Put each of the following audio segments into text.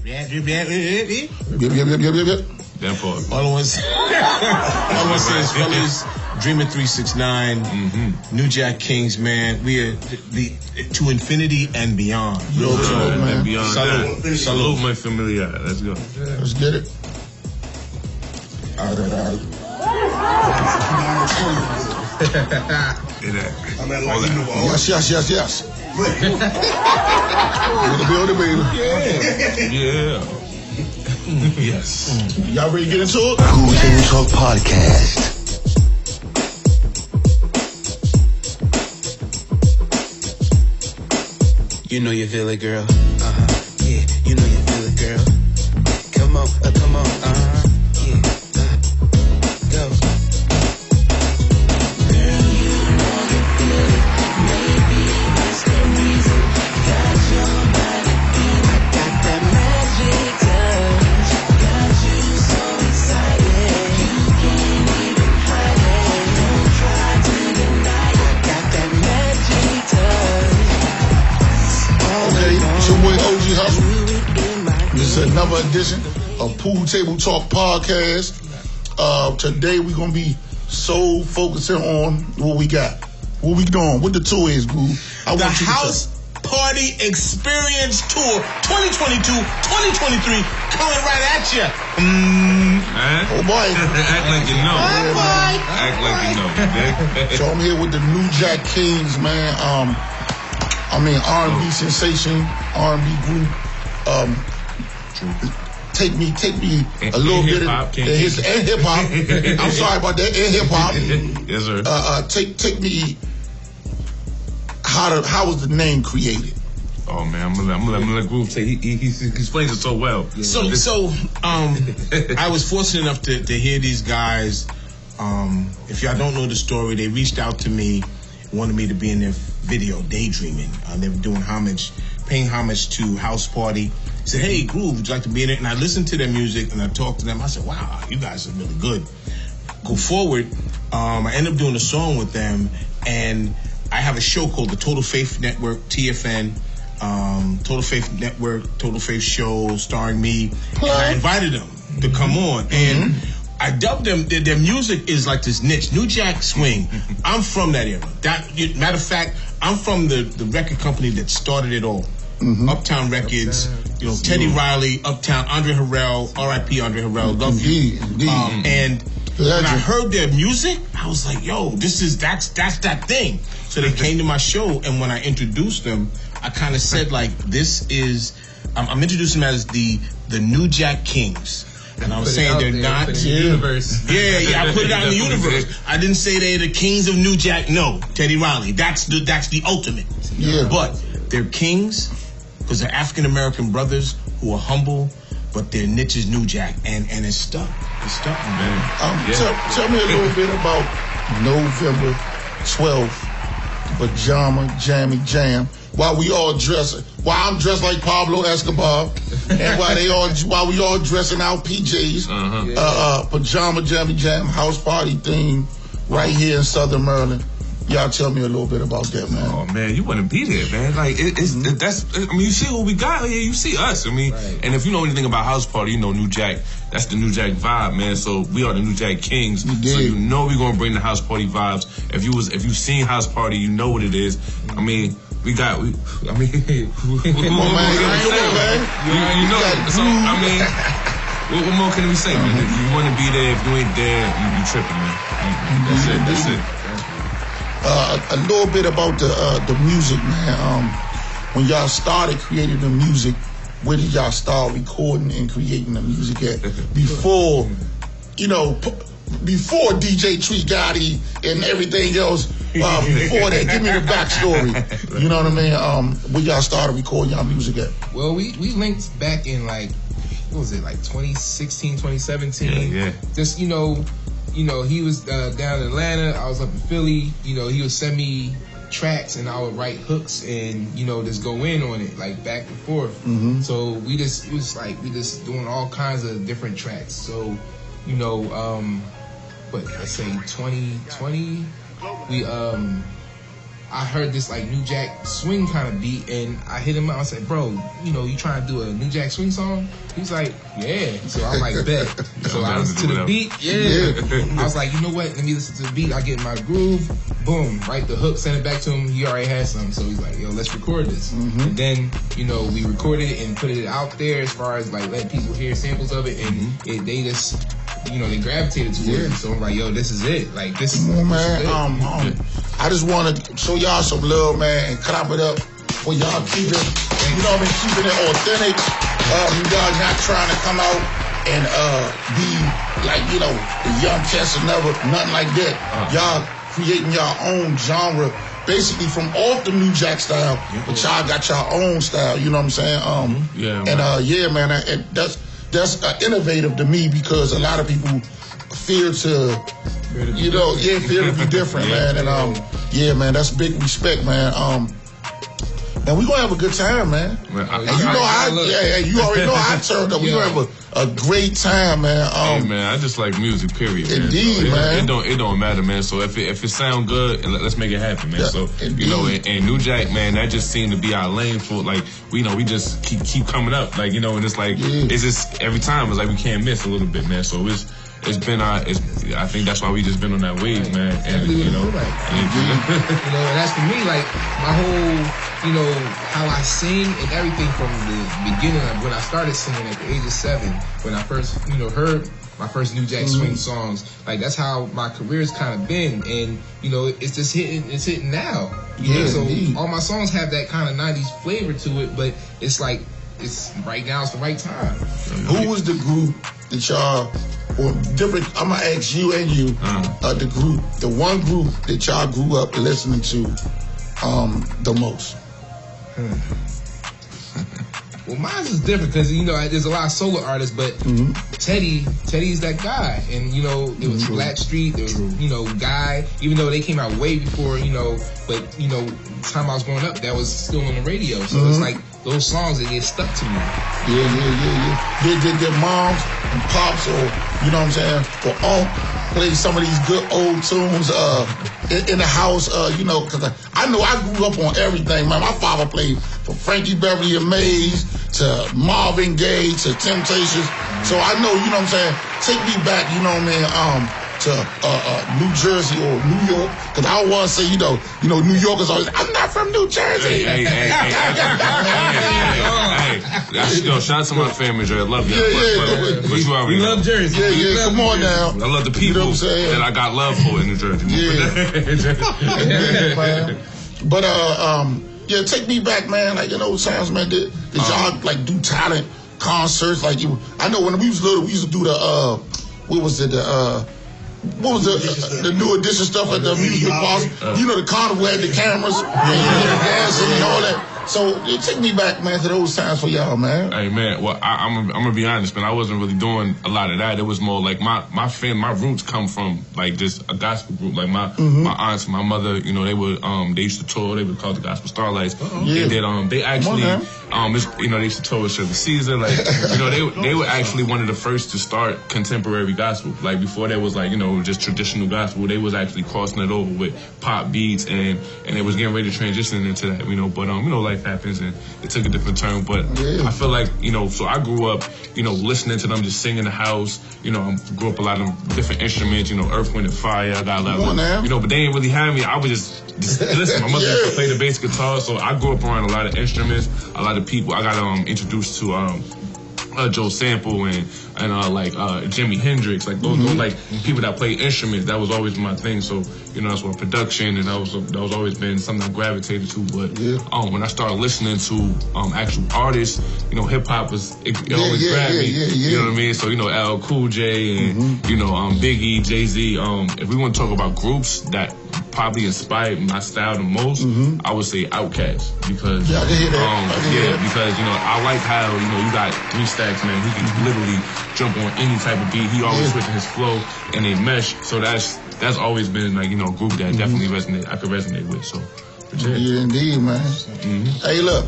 Yep. That part. All I want to say is, fellas, Dreamer 369, New Jack Kings, man. We are to infinity and beyond. Yo, man. And beyond Salute. that. Salute, my familiar. Let's go. Let's get it. All right. Yes. Build it, baby. Yeah. Yes. Y'all ready to get into it? Cool Table Talk Podcast. You know you feel it, girl. Yeah, you know you feel it, girl. Come on, yeah, go. Girl, you know you feel it. Maybe that's the reason. Got your body beat. I got that magic touch. Got you so excited. You can't even hide it. Don't try to deny it. I got that magic touch. Okay, it's your boy OG Hustle. This is another edition of Pool Table Talk Podcast. Today we're gonna be so focusing on what we got. What we doing? What the tour is, boo? The House Party Experience Tour 2022-2023 coming right at you. Oh boy. Act like you know. Act like you know. So I'm here with the New Jack Kings, man. R&B sensation, R&B group. Take me a little bit of hip hop. I'm sorry about that. And hip hop. Yes, sir. Take me. How was the name created? Oh man, I'm gonna let Groove say he explains it so well. Yeah. So I was fortunate enough to hear these guys. If y'all don't know the story, they reached out to me, wanted me to be in their video, Daydreaming. They were doing paying homage to House Party. Said, hey, Groove, would you like to be in it? And I listened to their music and I talked to them. I said, wow, you guys are really good. Go forward. I ended up doing a song with them, and I have a show called the Total Faith Network, TFN. Total Faith Network, Total Faith Show, starring me. And I invited them to come on. And I dubbed them, their music is like this niche, New Jack Swing. I'm from that era. Matter of fact, I'm from the record company that started it all. Uptown Records, Teddy Riley, Uptown, Andre Harrell, R.I.P. Andre Harrell, love you. And when I heard their music, I was like, yo, that's that thing. So they came to my show, and when I introduced them, I kind of said, like, I'm introducing them as the New Jack Kings. And I was saying they're not the universe. Yeah, I put it out in the universe. I didn't say they're the kings of New Jack. No, Teddy Riley. That's the ultimate. Yeah. But they're kings because they're African American brothers who are humble, but their niche is New Jack, and it's stuck. It's stuck, man. Tell me a little bit about November 12th, Pajama Jammy Jam. While I'm dressed like Pablo Escobar, and while we all dressing out PJs, Pajama Jammy Jam house party theme right here in Southern Maryland. Y'all tell me a little bit about that, man. Oh man, you want to be there, man. Like you see what we got here. You see us. And if you know anything about house party, you know New Jack. That's the New Jack vibe, man. So we are the New Jack Kings. So you know we're gonna bring the house party vibes. If you've seen house party, you know what it is. What more can we say, man? If you want to be there, if you ain't there, you tripping, man. That's it. A little bit about the music, man. When y'all started creating the music, where did y'all start recording and creating the music at? Before Djtreegotti and everything else. Before that, give me the backstory. You know what I mean? Where y'all started recording y'all music at? Well, we linked back in like 2016, 2017. Yeah. Just he was down in Atlanta. I was up in Philly. He would send me tracks and I would write hooks and just go in on it like back and forth. So we just doing all kinds of different tracks. So let's say 2020, I heard this like New Jack swing kind of beat, and I hit him up. I said, bro, you trying to do a New Jack swing song? He's like, yeah. So I'm like, bet. So I listened to the beat. Yeah. I was like, you know what? Let me listen to the beat. I get in my groove. Boom. Write the hook, send it back to him. He already had something. So he's like, yo, let's record this. And then, we recorded it and put it out there as far as like letting people hear samples of it. And they just, they gravitated to it. So I'm like, yo, this is it. Like, this is man. This is it. I just want to show y'all some love, man, and clap it up for y'all keeping keeping it authentic. Y'all not trying to come out and be like, the young cats or never, nothing like that. Y'all creating y'all own genre, basically from off the New Jack style, but y'all got y'all own style, you know what I'm saying? And that's innovative to me, because a lot of people fear to fear to be different, man. And man, that's big respect, man. And we gonna have a good time, man. And you already know I turned up. We gonna have a great time, man. Hey, man, I just like music, period. Man. Indeed, so man. It don't matter, man. So if it sound good, let's make it happen, man. So and New Jack, man, that just seemed to be our lane for like we just keep coming up, like and it's like it's just every time it's like we can't miss a little bit, man. So it's been I think that's why we just been on that wave, man. And and that's for me, like my whole, how I sing and everything from the beginning of when I started singing at the age of 7, when I first, heard my first New Jack swing songs. Like that's how my career's kind of been, and it's just hitting now. So all my songs have that kind of 90s flavor to it, but it's like right now it's the right time. Who was the group that y'all? Or different, I'm gonna ask you and you, the one group that y'all grew up listening to the most. Well, mine is different because there's a lot of solo artists, but Teddy's that guy, and it was Blackstreet, there was Guy, even though they came out way before, but the time I was growing up, that was still on the radio, so it's like those songs that get stuck to me. Their moms and pops, or or all play some of these good old tunes in the house, because I know I grew up on everything, man. My father played from Frankie Beverly and Mays to Marvin Gaye to Temptations, so I know, take me back, to New Jersey or New York, because I don't want to say, New Yorkers always, I'm not from New Jersey. Hey, shout out to my family, Dre. I love you. We love Jersey. Yeah, come on now. I love the people that I got love for in New Jersey. But take me back, man. Like times, man. Did y'all like do talent concerts? Like I know when we was little, we used to do the what was the new edition stuff at the amusement parks? The carnival had the cameras and dancing and all that. So take me back, man, to those times for y'all, man. Hey, man. Well, I'm gonna be honest, man. I wasn't really doing a lot of that. It was more like my roots come from like just a gospel group. Like my aunts, my mother, they would they used to tour. They would call it the Gospel Starlights. They did they actually they used to tour with Sugar Caesar. Like they were actually one of the first to start contemporary gospel. Like before there was like just traditional gospel. They was actually crossing it over with pop beats and they was getting ready to transition into that. But life happens and it took a different turn. But I feel like so I grew up listening to them just sing in the house. I grew up a lot of different instruments. Earth, Wind, and Fire. I got a lot of but they didn't really have me. I was just listen. My mother used to play the bass guitar, so I grew up around a lot of instruments, a lot of people. I got introduced to Joe Sample and Jimi Hendrix, like those like people that play instruments. That was always my thing. So that's what production, and that was always been something I gravitated to. But when I started listening to actual artists, hip hop was it always grabbed me. You know what I mean? So LL Cool J and Biggie, Jay-Z. If we want to talk about groups that probably inspired my style the most, I would say Outkast, because because I like how you got 3 Stacks, man. He can literally jump on any type of beat. He always switching his flow and they mesh. So that's always been like a group that definitely I could resonate with. So yeah, indeed, man. Hey, look,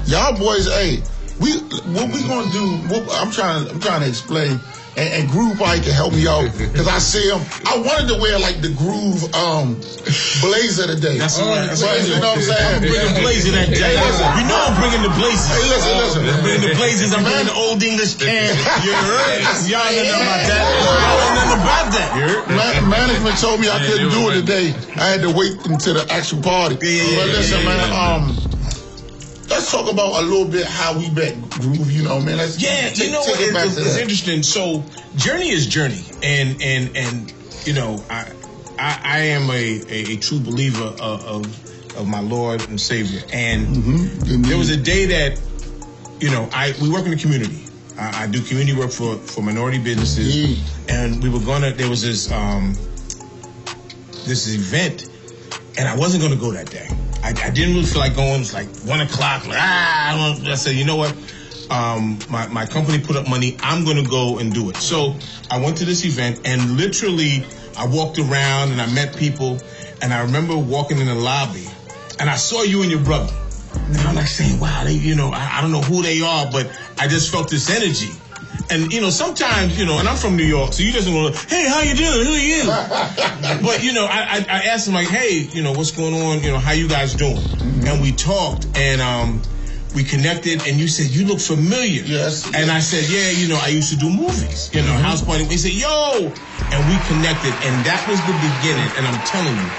y'all boys. Hey, what we gonna do? I'm trying to explain. and Groove probably can help me out because I see him. I wanted to wear like the Groove blazer today. That's right. But you know what I'm saying? I'm bringing the blazer that day. You know I'm bringing the blazers. Hey, listen. I'm bringing the blazers. I'm bringing the Old English can. You heard? Y'all know nothing about that. Y'all know nothing about that. You heard? Management told me I couldn't do it today. I had to wait until the actual party. But listen, man. Let's talk about a little bit how we met Groove. You know, man. Let's you know what? It's interesting. So journey is journey, and you know, I am a true believer of my Lord and Savior, and there was a day that, you know, we work in the community. I do community work for minority businesses, and we were there was this event, and I wasn't gonna go that day. I didn't really feel like going. It was like 1 o'clock. Like, I said, you know what? My company put up money. I'm going to go and do it. So I went to this event, and literally I walked around and I met people. And I remember walking in the lobby, and I saw you and your brother. And I'm like saying, wow, they, you know, I don't know who they are, but I just felt this energy. And, you know, sometimes, you know, and I'm from New York, so you just want to, hey, how you doing? Who are you? But, you know, I asked him, like, hey, you know, what's going on? You know, how you guys doing? And we talked, and we connected, and you said, you look familiar. Yes. And I said, yeah, you know, I used to do movies, you know, house party. He said, yo! And we connected, and that was the beginning. And I'm telling you,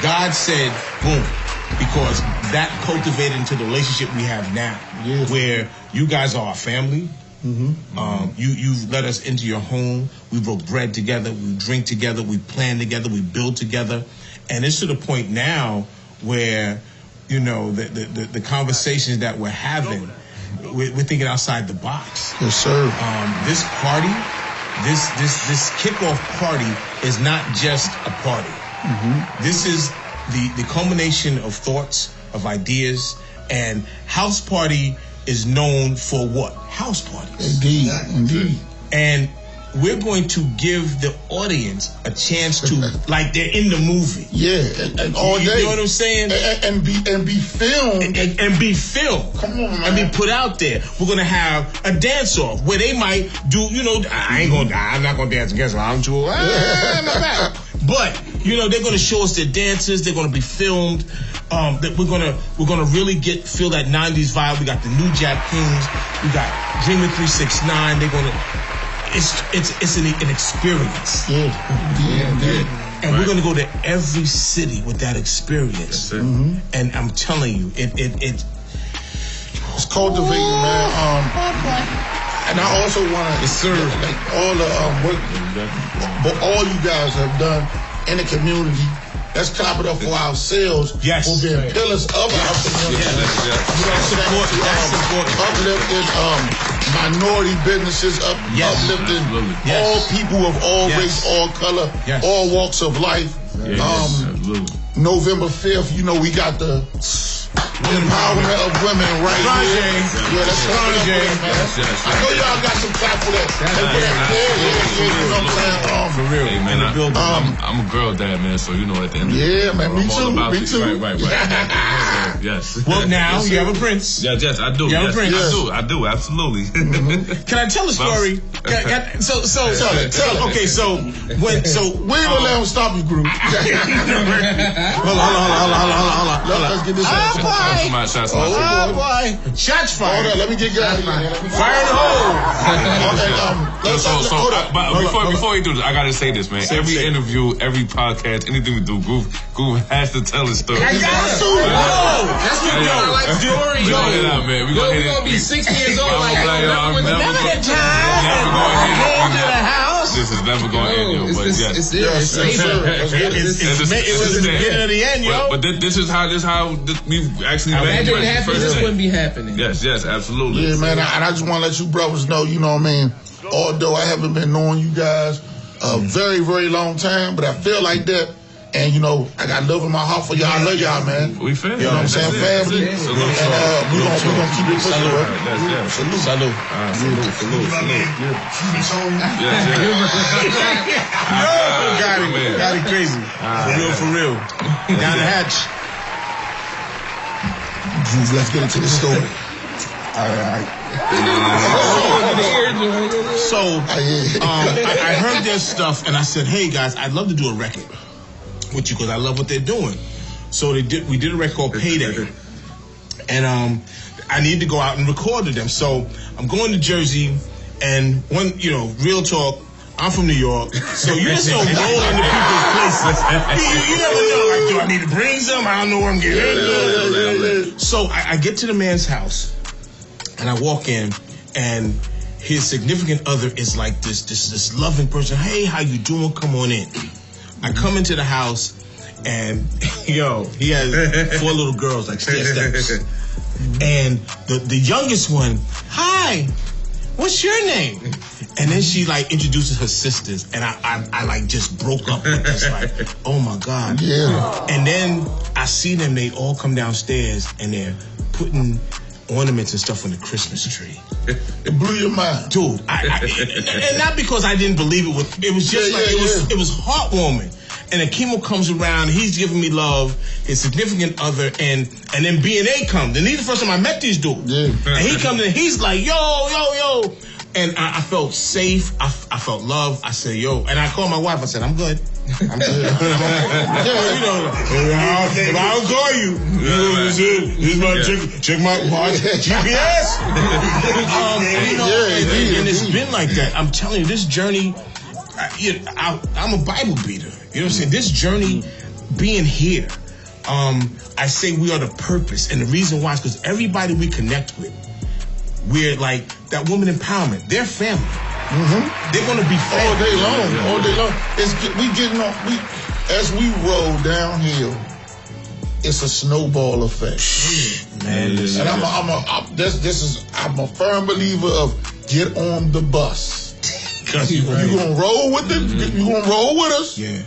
God said, boom. Because that cultivated into the relationship we have now, where you guys are our family. You've let us into your home. We broke bread together. We drink together. We plan together. We build together. And it's to the point now where, you know, the conversations that we're having, we're thinking outside the box. Yes, sir. This party, this kickoff party is not just a party. This is the culmination of thoughts, of ideas, and House Party is known for what? House parties. Indeed. And we're going to give the audience a chance to, like they're in the movie. Yeah, and all day. You know what I'm saying? And be filmed. And be filmed. Come on, man. And be put out there. We're going to have a dance-off where they might do, you know, I'm not going to dance against them. I'm too, my back. But, you know, they're going to show us their dances. They're going to be filmed. That we're gonna really feel that 90s vibe. We got the New Jack Kings. We got Dreamer 369. They're gonna. It's an experience. Yeah. And we're gonna go to every city with that experience. And I'm telling you, it's cultivating, man. And I also want to serve like all the work, but all you guys have done in the community. Let's clap it up for ourselves. Yes. For being pillars of our community. That's important. Uplifting minority businesses, uplifting all people of all race, all color, all walks of life. November 5th, you know, we got the empowerment of women right here. Yeah, that's strong, man. I know y'all got some clap for that. You know what I'm saying? For real. Hey, man, I'm a girl dad, man, so you know at the end of the day. Yeah, man, me too. Right. Yes. Well, now you have a prince. Yes, I do. You have a prince. I do, absolutely. Can I tell a story? So tell it. Okay, so we ain't gonna let him stop you, Groove. Hold on. Let's get this out. Boy. Shots fired. Hold on, let me get going. Fire in the hole. Before you do this, I gotta say this, man. Every interview, every podcast, anything we do, Groove has to tell a story. I got to. That's what we are like stories. We gonna hit it out, man. We gonna be 60 years old. I'm never going to the house. This is never going to end, yo. But yes, it was the beginning of the end, yo. But this is how we actually. Imagine what happened. This wouldn't be happening. Yes, absolutely. Yeah, man. And I just want to let you brothers know, you know what I mean. Although I haven't been knowing you guys a very, very long time, but I feel like that. And, you know, I got love in my heart for y'all. I love y'all, man. We family. You know what I'm saying? Family. And we're going to keep it pushing, bro. Salute. Got it crazy. For real. Down the hatch. Let's get into the story. All right. So I heard their stuff, and I said, "Hey guys, I'd love to do a record with you because I love what they're doing." So we did a record called Payday, and I need to go out and record with them. So I'm going to Jersey, and real talk. I'm from New York, so you just don't roll into people's places. You never know. Like, do I need to bring some? I don't know where I'm getting. So I get to the man's house, and I walk in, and his significant other is like this loving person. Hey, how you doing? Come on in. I come into the house, and he has 4 little girls like steps, and the youngest one, hi. What's your name? And then she like introduces her sisters, and I like just broke up with this, like, oh my God. Yeah. And then I see them, they all come downstairs and they're putting ornaments and stuff on the Christmas tree. It blew your mind. Dude, and not because I didn't believe it was just it was heartwarming. And then Kimo comes around, he's giving me love, his significant other, and then B&A comes. And he's the first time I met these dudes. Yeah. And he comes in, he's like, yo. And I felt safe, I felt love. I said, yo. And I called my wife, I said, I'm good. I'm good. If I don't call you, he's my check my GPS. And it's been like that. I'm telling you, this journey, I'm a Bible beater. You know what I'm saying? This journey, being here, I say we are the purpose. And the reason why is because everybody we connect with, we're like that woman empowerment. They're family. Mm-hmm. They're going to be family. All day long. As we roll downhill, it's a snowball effect. Man, and I'm a firm believer of get on the bus. You gonna roll with it? You gonna roll with us? Yeah.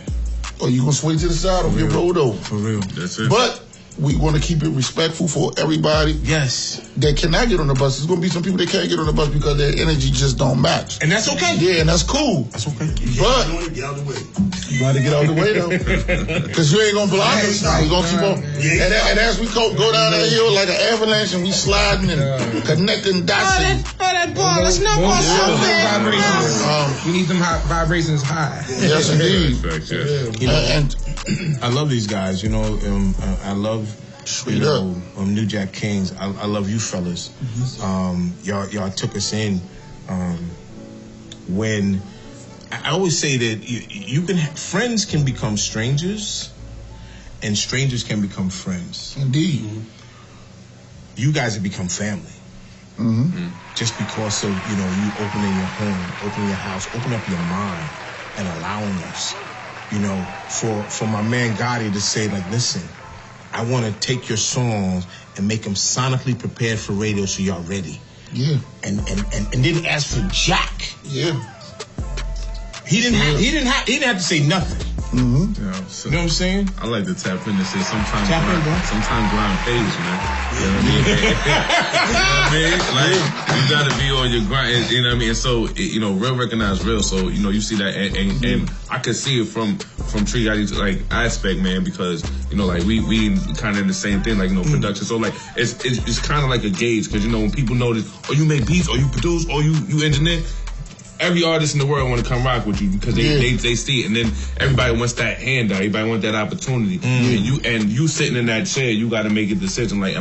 Or you gonna swing to the side or get rolled over? For real. That's it. But we want to keep it respectful for everybody. Yes. That cannot get on the bus. There's going to be some people that can't get on the bus because their energy just don't match. And that's okay. Yeah, and that's cool. That's okay. But Get out of the way. you got to get out of the way, though. Because you ain't going to block us. We're going to keep on. And as we go down that hill like an avalanche and we sliding and connecting dots. That ball, that's no ball vibrations. We need them vibrations high. Yes, indeed. And I love these guys. I love New Jack Kings. I love you fellas. Y'all took us in when I always say that friends can become strangers and strangers can become friends. Indeed. You guys have become family. Mm-hmm. Just because of you opening your home, opening your house, opening up your mind and allowing us. For my man Gotti to say, like, listen, I want to take your songs and make them sonically prepared for radio so y'all ready. Yeah. And didn't ask for jack. Yeah. He didn't have to say nothing. Mm-hmm. Yeah, You know what I'm saying? I like to tap in and say sometimes Tap in, bro. grind pays, man. You know what I mean? You know what I mean? Like, you gotta be on your grind, you know what I mean? And so, real recognize real. So, you see that, and I could see it from Djtreegotti's like aspect, man, because like we kind of in the same thing, like production. So like it's kind of like a gauge, because when people notice, or you make beats, or you produce, or you engineer. Every artist in the world want to come rock with you because they see it, and then everybody wants that handout. Everybody wants that opportunity. And you sitting in that chair, you got to make a decision. Like,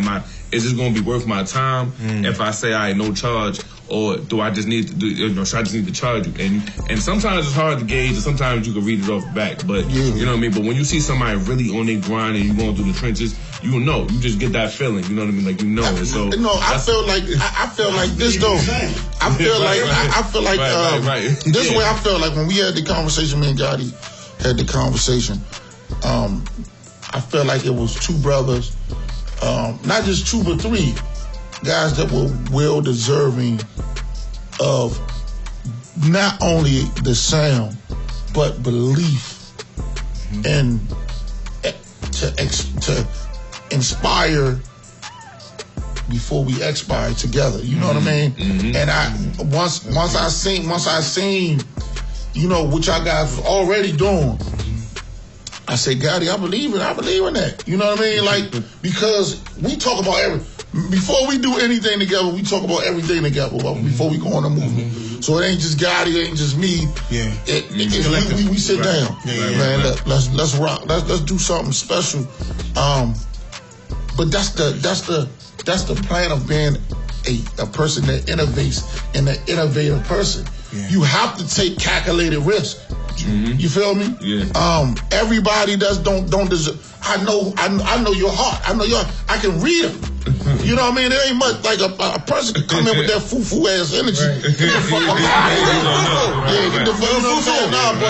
is this going to be worth my time if I say I no charge, or do I just need to should I just need to charge you? And sometimes it's hard to gauge, and sometimes you can read it off the back. But you know what I mean. But when you see somebody really on their grind and you going through the trenches, you just get that feeling. You know what I mean? Like And so I feel like this though. I feel like this way. I felt like when we had the conversation, me and Gotti had the conversation. I felt like it was two brothers, not just two but three guys that were well deserving of not only the sound but belief and to inspire before we expire together. You know what I mean? Mm-hmm. And I once I seen what y'all guys was already doing, I say, Gotti, I believe in that. You know what I mean? Like, because we talk about before we do anything together, we talk about everything together before we go on a movie. So it ain't just Gotti, it ain't just me. Yeah. We sit down. Man, let's rock. Let's do something special. But that's the plan of being a person that innovates and an innovative person. Yeah. You have to take calculated risk. You feel me? Yeah. Everybody don't deserve. I know your heart. I can read them. You know what I mean? It ain't much like a person can come in with that foo-foo ass energy. Get the fuck up out of here. Get the fuck, you know what I'm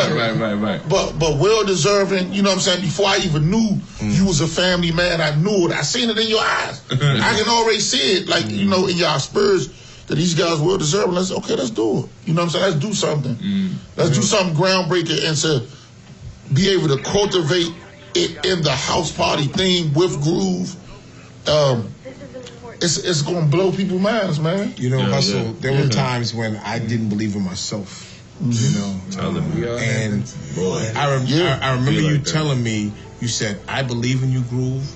saying? But well deserving, you know what I'm saying? Before I even knew you was a family man, I knew it. I seen it in your eyes. I can already see it, like, you know, in your spurs, that these guys well deserving. Let's do it. You know what I'm saying? Let's do something. Let's do something groundbreaking and to be able to cultivate it in the house party theme with groove. It's gonna blow people's minds, man. You know, Hustle. There were times when I didn't believe in myself. You know, and I remember you telling me. You said, "I believe in you, Groove.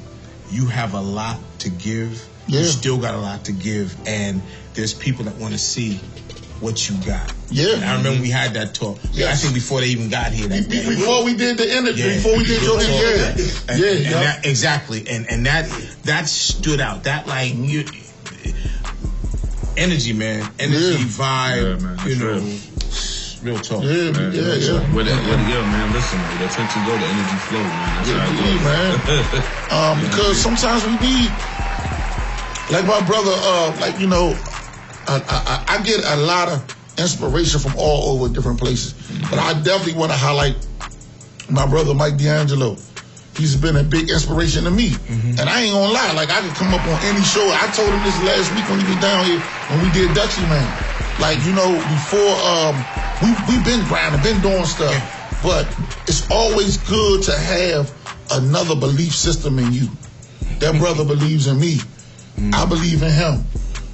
You have a lot to give. You still got a lot to give, and there's people that want to see what you got." Yeah, and I remember we had that talk. I think before they even got here. Before we did the interview, before we did your that, exactly, and that stood out. That like you, energy, man, vibe. Man, you know, real talk. Yeah. Man, listen, man, the attention go, the energy flow, man. That's how it goes. Man. Because sometimes we need, like my brother, like, you know, I get a lot of inspiration from all over different places. But I definitely want to highlight my brother, Mike D'Angelo. He's been a big inspiration to me. And I ain't gonna lie, like I could come up on any show. I told him this last week when he was down here, when we did Dutchie Man. Like, you know, before, we've been grinding, been doing stuff. But it's always good to have another belief system in you. That brother believes in me. I believe in him.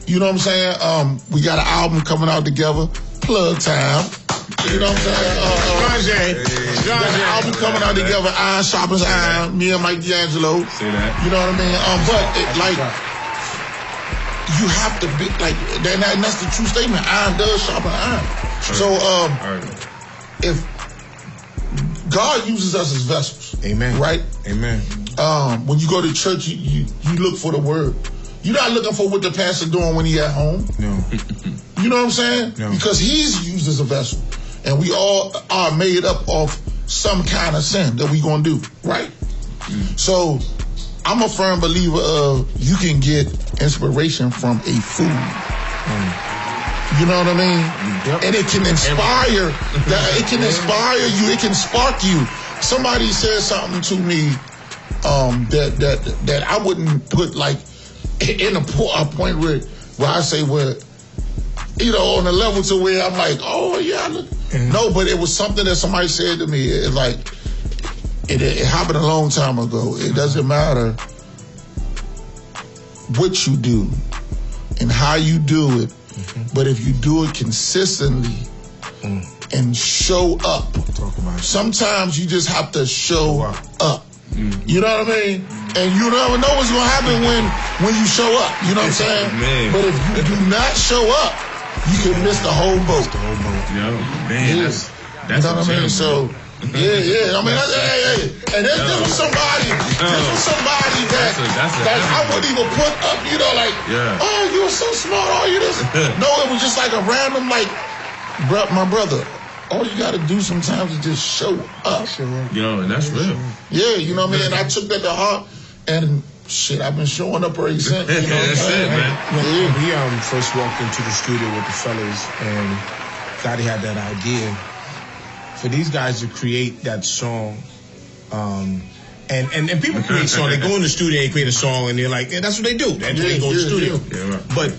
You know what I'm saying? We got an album coming out together. Plug time. You know what I'm saying? We got an album coming out together. Iron Sharpens Iron. Me and Mike D'Angelo. Say that. You know what I mean? But you have to be like, and that's the true statement. Iron does sharpen iron. So if God uses us as vessels, amen. Right? Amen. When you go to church, you look for the word. You're not looking for what the pastor doing when he at home. No. You know what I'm saying? No. Because he's used as a vessel. And we all are made up of some kind of sin that we gonna do, right? So I'm a firm believer of you can get inspiration from a fool. You know what I mean? And it can inspire. It can inspire you. It can spark you. Somebody said something to me that I wouldn't put like in a point where I say, well, you know, on a level to where I'm like, oh yeah, no, but it was something that somebody said to me. It like it happened a long time ago. It doesn't matter what you do and how you do it, but if you do it consistently and show up, sometimes you just have to show up. You know what I mean? And you never know what's gonna happen when you show up. You know what I'm saying? Man. But if you do not show up, you can miss the whole boat. Yo, man, that's you know what I mean? So yeah. I mean, and this was somebody. This was somebody that I wouldn't even put up. You know, like, oh, you were so smart. Oh, you this. No, it was just like a random, like, my brother. All you gotta do sometimes is just show up. Yo, and that's real. Yeah, you know what I mean? And I took that to heart, and shit, I've been showing up ever since. You know That's it, man. When we first walked into the studio with the fellas, and Gotti had that idea for these guys to create that song. And people create songs. They go in the studio and create a song, and they're like, yeah, that's what they do. That's what they go in the studio. Yeah, right. But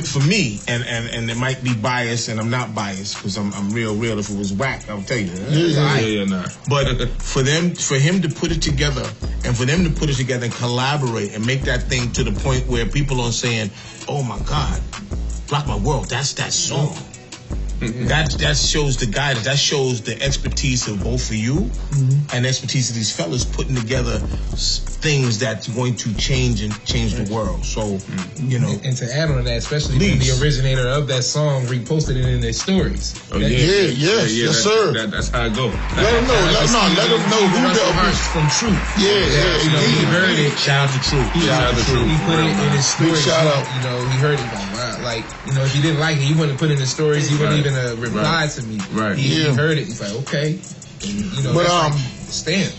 for me, and it might be biased, and I'm not biased because I'm real. If it was whack, I'll tell you. Nah. But for him to put it together, and for them to put it together and collaborate and make that thing to the point where people are saying, "Oh my God, Rock My World, that's that song." That shows the guidance. That shows the expertise of both of you and the expertise of these fellas putting together things that's going to change the world. So, you know. And to add on to that, especially when the originator of that song reposted it in their stories. Oh, yes, sir. That's how it go. Let them know. Let them know who the from Truth. He heard it. Shout out to Truth. He put it in his stories. Shout out. You know, he heard it. Like, you know, if he didn't like it, he wouldn't put it in his stories. He wouldn't even reply to me. Right. He heard it. He's like, okay. And, you know, but stand.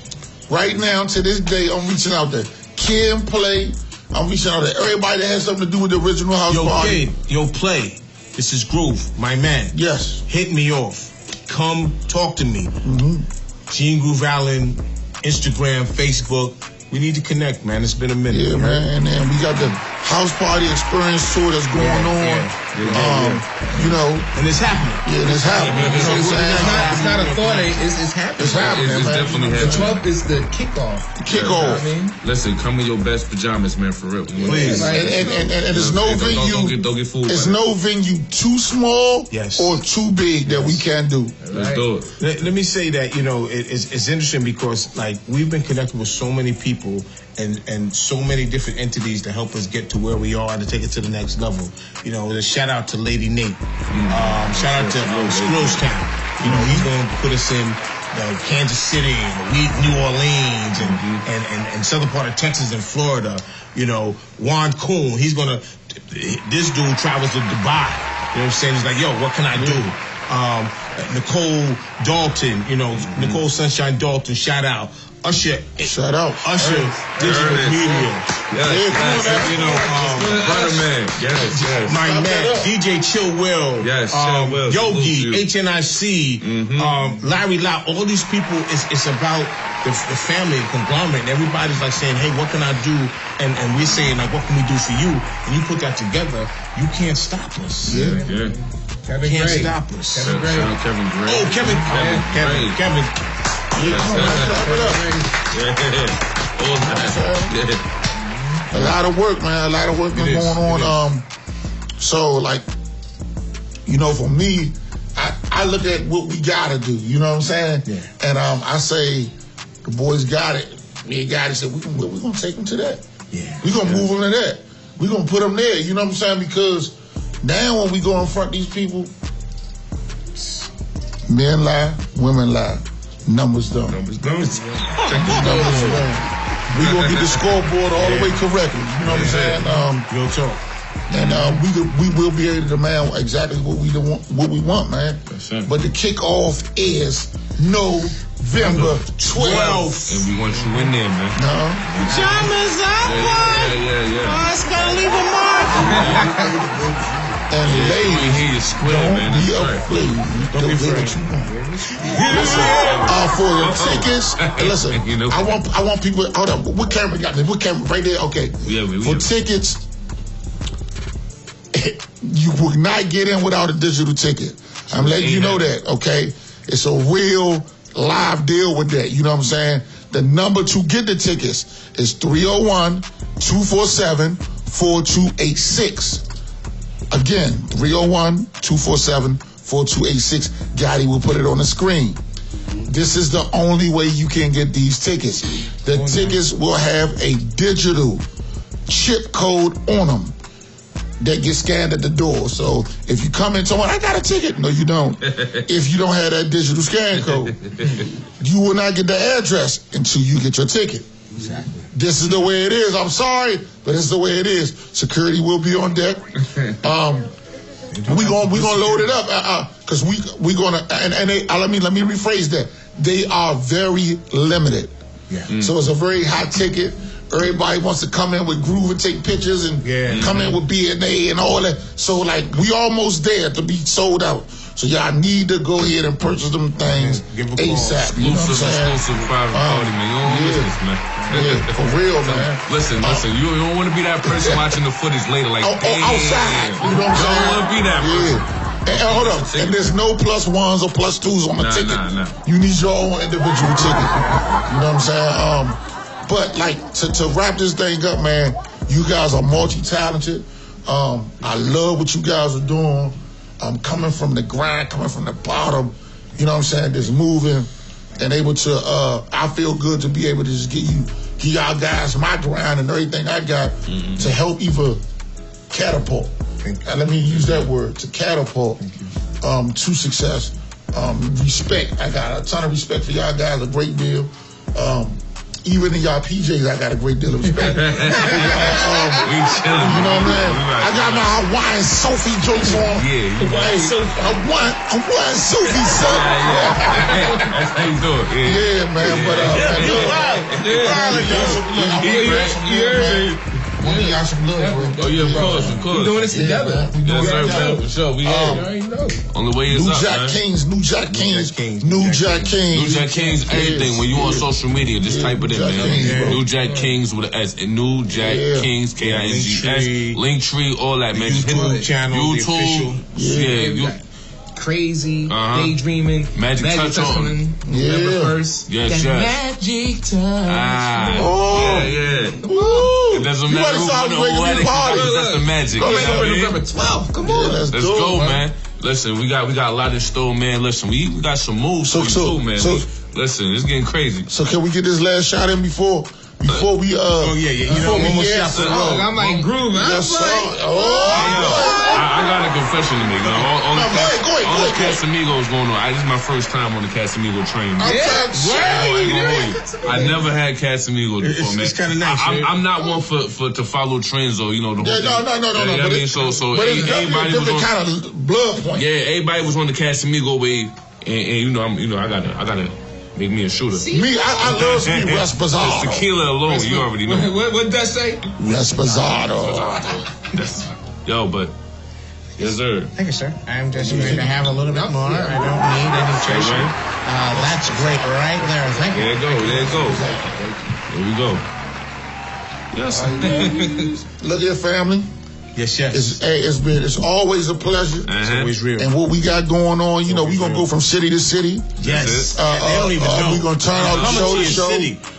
Right now, to this day, I'm reaching out to Kim Play. I'm reaching out to everybody that has something to do with the original house party. Kid, Play. This is Groove, my man. Yes. Hit me off. Come talk to me. Gene Groove Allen, Instagram, Facebook. We need to connect, man. It's been a minute. Yeah, man. And then we got the house party experience tour that's going on. You know. And it's happening. Yeah, and it's happening. You know what I'm saying? It's not a thought. It's happening. It's happening, It's man. definitely The happening. 12th is the kickoff. Kickoff. You know what I mean? Listen, come in your best pajamas, man, for real. Please. And there's no venue. Don't get fooled. It's by no venue too small Yes. or too big that we can't do. that. Let's do it. Let me say that, you know, it's interesting because, like, we've been connected with so many people and so many different entities to help us get to where we are and to take it to the next level. You know, a shout out to Lady Nate. Shout out to Skrillstown. You know, he's going to put us in Kansas City and New Orleans and southern part of Texas and Florida. You know, Juan Kuhn, he's going to, this dude travels to Dubai. You know what I'm saying? He's like, yo, what can I do? Nicole Dalton, you know, Nicole Sunshine Dalton, shout out. Usher, Shout out. Usher, digital media. You know, brother man. Yes. My man, DJ Chill Will. Yes, Chill Will. Yogi, Salute you. HNIC, Larry Lau. All these people, it's about the family, the conglomerate. And everybody's like saying, hey, what can I do? And we're saying, like, what can we do for you? And you put that together, you can't stop us. Yeah. Kevin Can't Gray. stop us. Kevin Gray. Shout out Kevin Gray. Oh, Kevin. Kevin. Yeah, come on, clap it up. A lot of work, man. A lot of work been going on. So, like, you know, for me, I look at what we gotta do. You know what I'm saying? Yeah. And I say, the boys got it. We got it. Said we're gonna take them to that. Yeah. We're gonna move them to that. We're gonna put them there. You know what I'm saying? Because now when we go in front of these people, men lie, women lie. Numbers don't. Numbers. Check the numbers around. We gonna get the scoreboard all the way correctly. You know what I'm saying? Real talk. And we will be able to demand exactly what we want, man. right. But the kickoff is November 12th. And we want you in there, man. No. Pajamas up, Yeah. Oh, it's gonna leave a mark. And We ladies, hear you square, don't man. be That's right. afraid. Don't be afraid. What you want. Listen, for the tickets, listen, You know. I want people, hold up, what camera got this? What camera? Right there? Okay. Yeah, For tickets, you will not get in without a digital ticket. I'm letting you know that, okay? It's a real live deal with that. You know what I'm saying? The number to get the tickets is 301-247-4286. Again, 301-247-4286. Gotti will put it on the screen. This is the only way you can get these tickets. The tickets will have a digital chip code on them that gets scanned at the door. So if you come in someone, I got a ticket. No, you don't. If you don't have that digital scan code, you will not get the address until you get your ticket. Exactly. This is the way it is. I'm sorry, but it's the way it is. Security will be on deck. We gonna load it up because we gonna and they, let me rephrase that. They are very limited. Yeah. So it's a very high ticket. Everybody wants to come in with groove and take pictures and come in with B&A and all that. So like we almost there to be sold out. So y'all need to go ahead and purchase them things Give a call. ASAP. You know what I'm saying? Exclusive private party, man. You don't want to miss this, man. Yeah, for real, man. Listen. You don't want to be that person watching the footage later, like, damn. Outside. You know what I'm saying? You don't want to be that person. And hold up. And there's no +1s or +2s on the ticket. Nah. You need your own individual ticket. You know what I'm saying? But like to wrap this thing up, man, you guys are multi-talented. I love what you guys are doing. coming from the grind, coming from the bottom, you know what I'm saying, just moving and able to, I feel good to be able to just give y'all guys my grind and everything I got to help either catapult. Let me use that word, to catapult to success. Respect. I got a ton of respect for y'all guys, a great deal. Even in y'all PJs, I got a great deal of respect. We chilling. You know what I mean? I got my Hawaiian Sophie jokes on. Yeah, you Hey, Hawaiian Sophie, son. That's how you do it. Yeah, man. But want to y'all some love, bro. Oh yeah, of course. We're doing this together. Yes, sir, man, for sure. We on the way is New up, Jack man. Kings, New Jack Kings, New Jack Kings. New Jack Kings, everything. When you on social media, just type it in, man. New Jack Kings with an S. New Jack Kings, KINGS. Linktree, all that, man. Just hit YouTube channel, the official. Yeah. Crazy, Daydreaming, Magic Touch on. November 1st. Yes. Magic Touch. Yeah. Woo. It doesn't matter who won or what. That's the magic. November 12th. Come on. Let's go, man. Listen, we got a lot in store, man. Listen, we got some moves for you too, man. Listen, it's getting crazy. So can we get this last shot in before we You know, one more shot for I'm like grooving. Yes, sir. I got a confession to make. All Go ahead. Casamigos going on. This is my first time on the Casamigo train. Man. I never had Casamigo before, man. It's kind of nice. I'm not one for to follow trends or the whole thing. No. You know what I mean? So but it's everybody was on kind of blood point. Yeah, everybody was on the Casamigo wave, and I gotta make me a shooter. Me, I love some Resposado. Tequila alone, you already know. What did that say? Resposado. Yo, but yes, sir. Thank you, sir. I'm just going to have a little bit more. I don't need any chaser. That's great right there. Thank you. There it goes. There we go. Yes. Look here, family. Yes. It's always a pleasure. It's always real. And what we got going on, we're going to go from city to city. Yes. They don't even know. We're going to turn out show to show.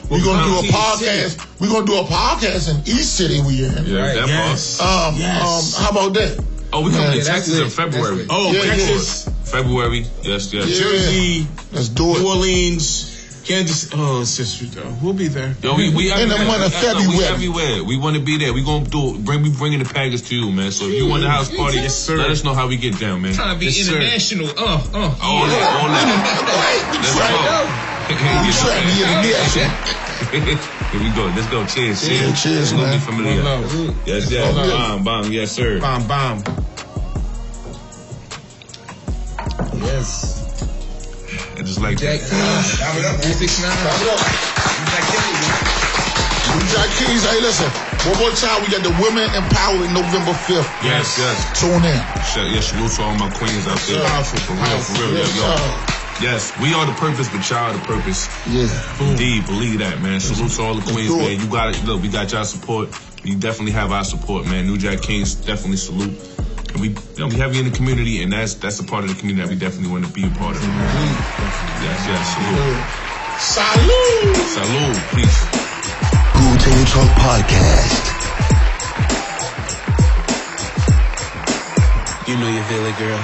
We're going to do a podcast. We're going to do a podcast in each city we in. Yeah, that yes. How about that? Oh, we coming to Texas in February. Oh, Texas. February. Yes. Jersey. Let's do it. New Orleans. Kansas. Oh, it's just we'll be there. Yo, we in the month of February. We everywhere. We want to be there. We gonna do. We bringing the package to you, man. So if you want the house party, let us know how we get down, man. Trying to be international. All that. Let's go. Here we go. Let's go. Cheers. Cheers, man. Familiar. Yes. Bomb. Yes, sir. Bomb. Yes. Just like Jack that. Kings, 369. New Jack Kings. Hey, listen. One more time, we got the Women Empowerment November 5th. Yes. Tune in. Yes, salute to all my queens out there. For real. Yes, we are the purpose, but y'all are the purpose. Yeah. Indeed, believe that, man. Salute to all the queens, man. You got it. Look, we got y'all support. You definitely have our support, man. New Jack Kings, definitely salute. And we have you in the community, and that's a part of the community that we definitely want to be a part of. Yes, salute. Salute. Peace. Cool Table Talk Podcast. You know you feel it, girl.